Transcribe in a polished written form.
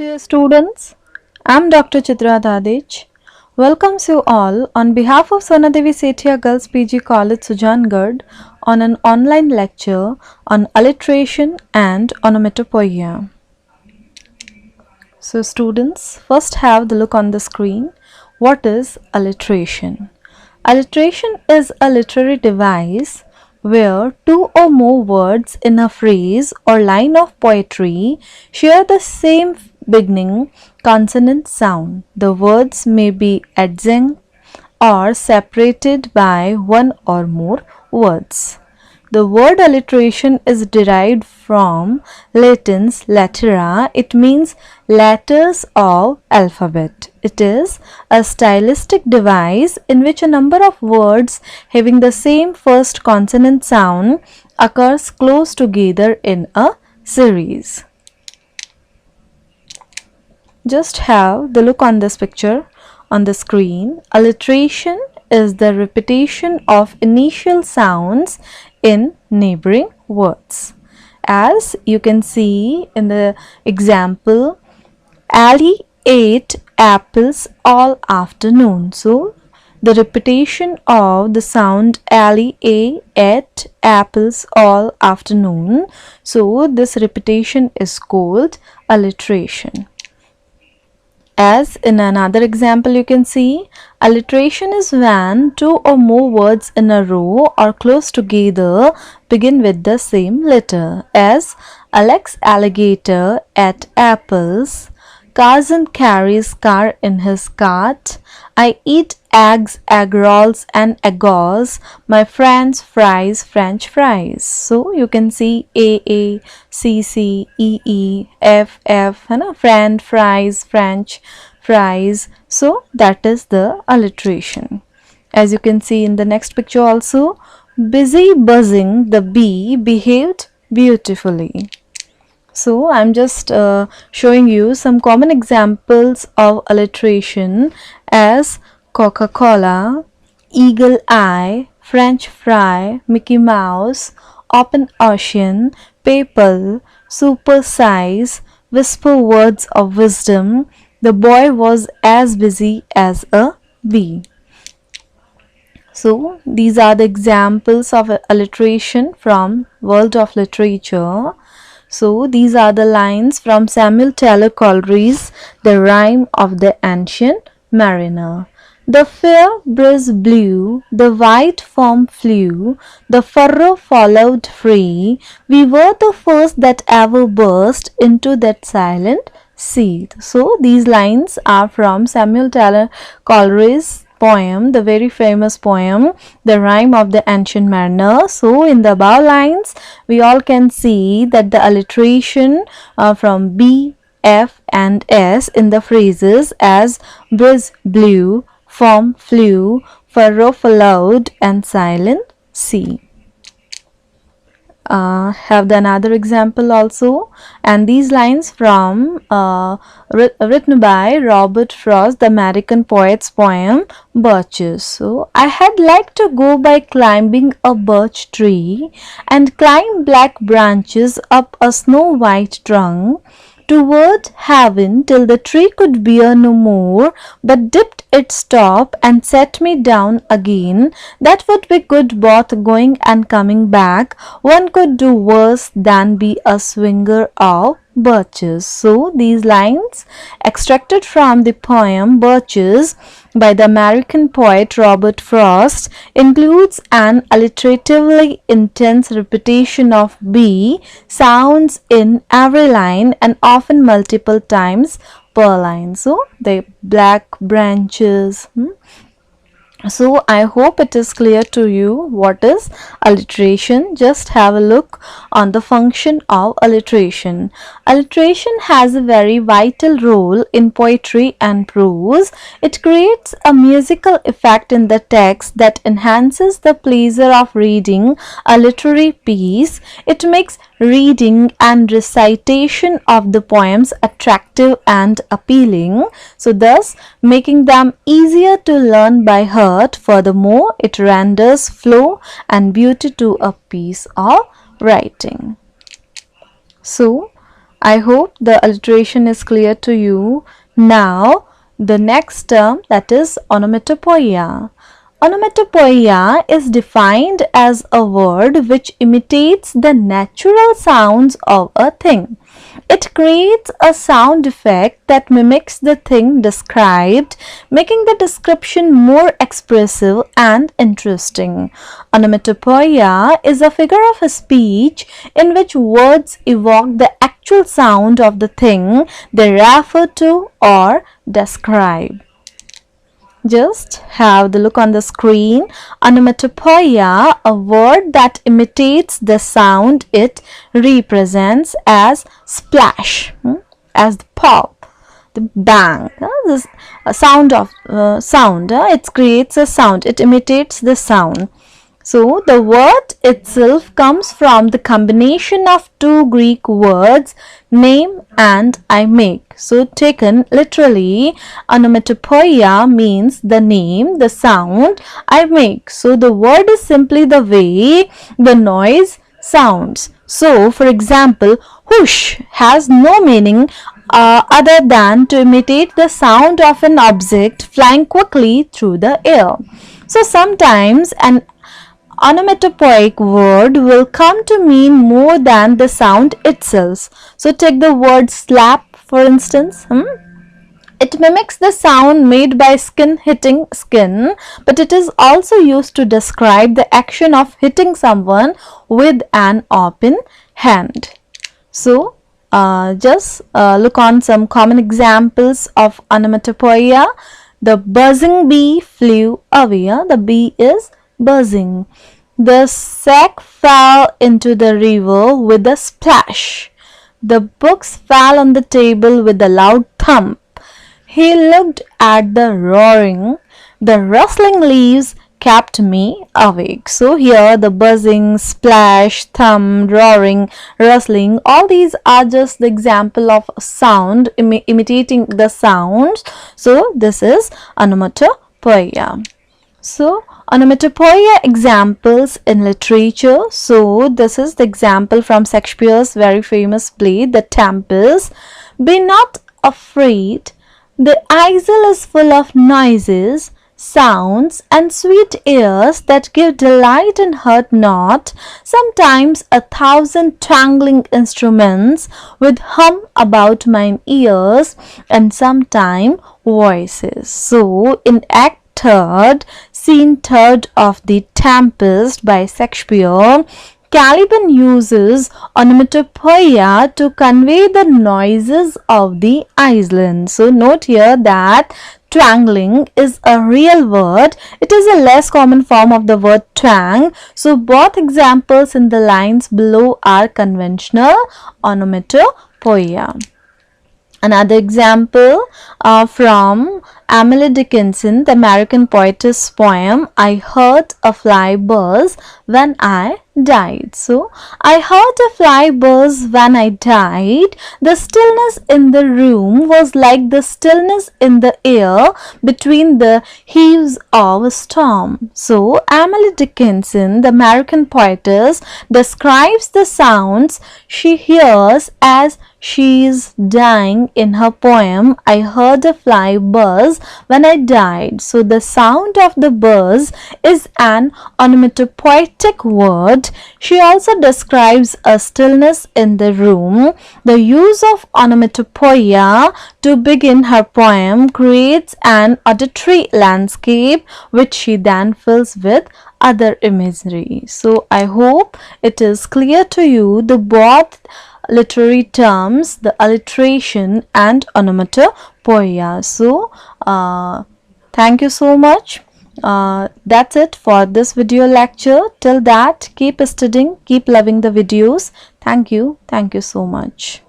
Dear students, I am Dr. Chitra Dadheech. Welcomes you all on behalf of Sonadevi Sethia Girls PG College Sujangarh on an online lecture on alliteration and onomatopoeia. So students, first have the look on the screen. What is alliteration? Alliteration is a literary device where two or more words in a phrase or line of poetry share the same beginning consonant sound. The words may be adjunct or separated by one or more words. The word alliteration is derived from Latin's lettera. It means letters of alphabet. It is a stylistic device in which a number of words having the same first consonant sound occurs close together in a series. Just have the look on this picture on the screen. Alliteration is the repetition of initial sounds in neighboring words. As you can see in the example, Ali ate apples all afternoon. So the repetition of the sound Ali ate apples all afternoon. So this repetition is called alliteration. As in another example you can see, alliteration is when two or more words in a row or close together begin with the same letter. As Alex alligator ate apples, Cousin carries car in his cart, I eat eggs, egg rolls and eggos, my friends fries French fries. So you can see A, C, E, F, friend, fries, French fries. So that is the alliteration. As you can see in the next picture also, busy buzzing, the bee behaved beautifully. So I'm just showing you some common examples of alliteration as Coca-Cola, eagle eye, French fry, Mickey Mouse, open ocean, PayPal, super size, whisper words of wisdom, the boy was as busy as a bee. So these are the examples of alliteration from world of literature. So these are the lines from Samuel Taylor Coleridge's The Rime of the Ancient Mariner. The fair breeze blew, the white foam flew, the furrow followed free. We were the first that ever burst into that silent sea. So these lines are from Samuel Taylor Coleridge's poem, the very famous poem, The Rime of the Ancient Mariner. So in the above lines, we all can see that the alliteration from B, F and S in the phrases as breeze blew, foam flew, furrow followed and silent sea. Have the another example also, and these lines from written by Robert Frost, the American poet's poem Birches. So I had liked to go by climbing a birch tree and climb black branches up a snow white trunk toward heaven till the tree could bear no more, but dipped its top and set me down again. That would be good both going and coming back. One could do worse than be a swinger of birches. So these lines extracted from the poem Birches by the American poet Robert Frost includes an alliteratively intense repetition of B sounds in every line and often multiple times per line. So the black branches. So I hope it is clear to you what is alliteration. Just have a look on the function of alliteration. Alliteration has a very vital role in poetry and prose. It creates a musical effect in the text that enhances the pleasure of reading a literary piece. It makes reading and recitation of the poems attractive and appealing, so thus making them easier to learn by heart. Furthermore, it renders flow and beauty to a piece of writing. So I hope the alliteration is clear to you. Now, the next term, that is onomatopoeia. Onomatopoeia is defined as a word which imitates the natural sounds of a thing. It creates a sound effect that mimics the thing described, making the description more expressive and interesting. Onomatopoeia is a figure of speech in which words evoke the actual sound of the thing they refer to or describe. Just have the look on the screen. Onomatopoeia, a word that imitates the sound it represents, as splash, as the pop, the bang, this sound of sound. It creates a sound. It imitates the sound. So the word itself comes from the combination of two Greek words, name and I make. So taken literally, onomatopoeia means the name, the sound I make. So the word is simply the way the noise sounds. So for example, whoosh has no meaning other than to imitate the sound of an object flying quickly through the air. So sometimes an onomatopoeic word will come to mean more than the sound itself. So take the word slap for instance. It mimics the sound made by skin hitting skin, but it is also used to describe the action of hitting someone with an open hand. So just look on some common examples of onomatopoeia. The buzzing bee flew away. The bee is buzzing. The sack fell into the river with a splash. The books fell on the table with a loud thump. He looked at the roaring. The rustling leaves kept me awake. So here the buzzing, splash, thump, roaring, rustling, all these are just the example of sound, imitating the sounds. So this is onomatopoeia. So onomatopoeia examples in literature. So this is the example from Shakespeare's very famous play, The Tempest. Be not afraid, the isle is full of noises, sounds and sweet airs that give delight and hurt not. Sometimes 1,000 twangling instruments with hum about mine ears, and sometime voices. So in Act 3rd, Scene 3rd of The Tempest by Shakespeare, Caliban uses onomatopoeia to convey the noises of the island. So note here that twangling is a real word. It is a less common form of the word twang. So both examples in the lines below are conventional onomatopoeia. Another example from Emily Dickinson, the American poetess poem, I heard a fly buzz when I died. So, I heard a fly buzz when I died. The stillness in the room was like the stillness in the air between the heaves of a storm. So, Emily Dickinson, the American poetess, describes the sounds she hears as she is dying in her poem, I heard a fly buzz when I died. So the sound of the buzz is an onomatopoetic word. She also describes a stillness in the room. The use of onomatopoeia to begin her poem creates an auditory landscape which she then fills with other imagery. So I hope it is clear to you the both literary terms, the alliteration and onomatopoeia. So thank you so much. That's it for this video lecture. Till that, keep studying, keep loving the videos. Thank you so much.